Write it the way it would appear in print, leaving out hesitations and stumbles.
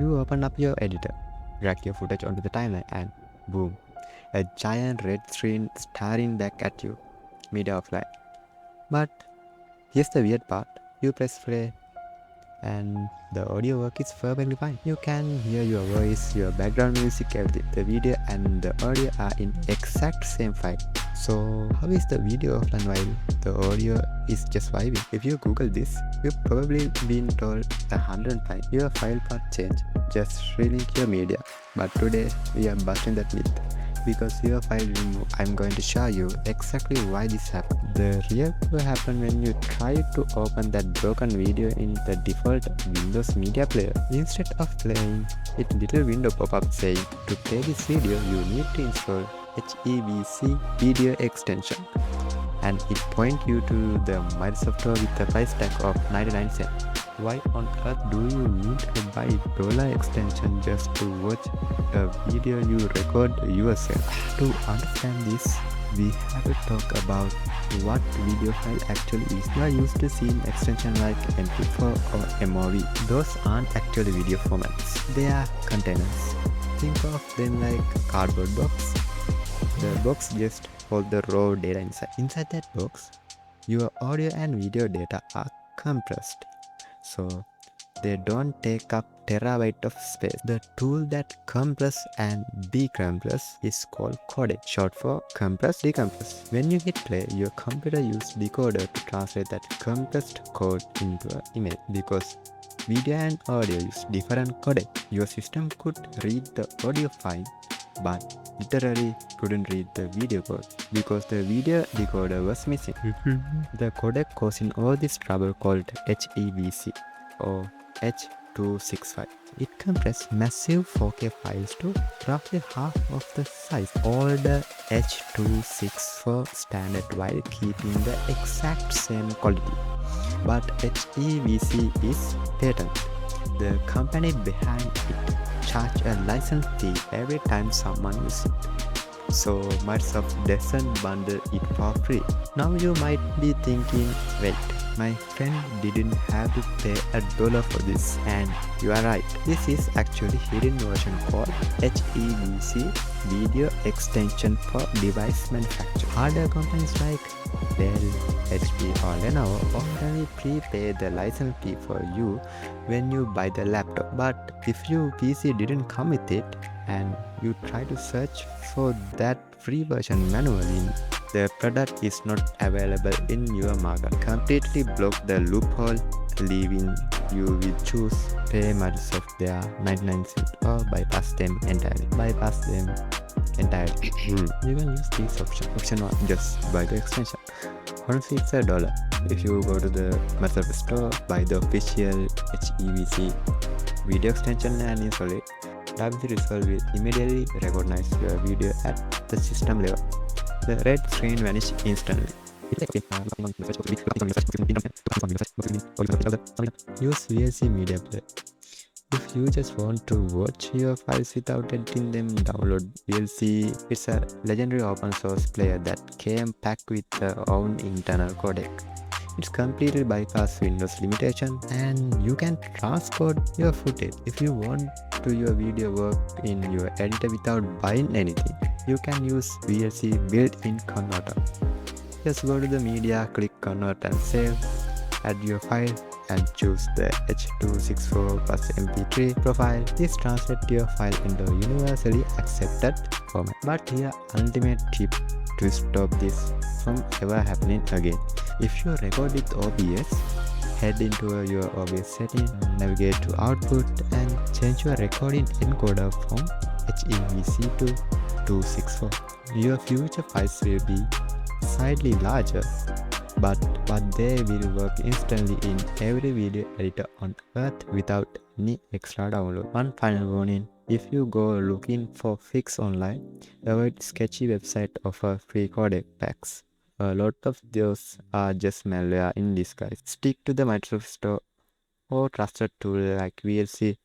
You open up your editor, drag your footage onto the timeline, and boom, a giant red screen staring back at you, media offline. But here's the weird part. You press play and the audio work is perfectly fine. You can hear your voice, your background music, everything. The video and the audio are in exact same file. So how is the video offline while the audio is just vibing? If you Google this, you've probably been told 100 times your file path change, just relink your media. But today we are busting that myth. Because your file remove, I'm going to show you exactly why this happened. The real problem happened when you try to open that broken video in the default Windows Media Player. Instead of playing it, little window pop up saying, to play this video you need to install HEVC video extension. And it points you to the Microsoft Store with a price tag of 99 cents. Why on earth do you need to buy dollar extension just to watch a video you record yourself? To understand this, we have to talk about what video file actually is. You are used to seeing extension like MP4 or MOV. Those aren't actually video formats. They are containers. Think of them like cardboard box. The box just holds the raw data inside. Inside that box, your audio and video data are compressed, so they don't take up terabyte of space. The tool that compress and decompress is called codec, short for compress decompress. When you hit play, your computer uses decoder to translate that compressed code into an image. Because video and audio use different codec, your system could read the audio file but literally couldn't read the video code because the video decoder was missing. The codec causing all this trouble called HEVC or H265. It compresses massive 4K files to roughly half of the size of the H264 standard while keeping the exact same quality. But HEVC is patent. The company behind it charge a license fee every time someone uses it. So Microsoft doesn't bundle it for free. Now you might be thinking, wait, my friend didn't have to pay $1 for this. And you are right. This is actually hidden version called HEVC Video Extension for Device Manufacturer. Hardware companies like Dell, HP or Lenovo often prepay the license fee for you when you buy the laptop. But if your PC didn't come with it and you try to search for that free version manually, the product is not available in your market. Completely block the loophole, leaving you with choose pay Microsoft their 99 cents or bypass them entirely. You can use this option. Option 1, just buy the extension. Honestly, it's $1. If you go to the Microsoft Store, buy the official HEVC video extension and install it, DaVinci Resolve will immediately recognize your video at the system level. The red screen vanishes instantly. Use VLC Media Player. If you just want to watch your files without editing them, download VLC. It's a legendary open source player that came packed with their own internal codec. It's completely bypass Windows limitation and you can transcode your footage. If you want to your video work in your editor without buying anything, you can use VLC built-in converter. Just go to the media, click convert and save, add your file and choose the H264 plus MP3 profile. This translates your file into a universally accepted format. But here ultimate tip to stop this from ever happening again. If you record with OBS, head into your OBS setting, navigate to output and change your recording encoder from HEVC to 264. Your future files will be slightly larger, but they will work instantly in every video editor on earth without any extra download. One final warning: if you go looking for fix online, avoid sketchy website offer free codec packs. A lot of those are just malware in disguise. Stick to the Microsoft Store or trusted tool like VLC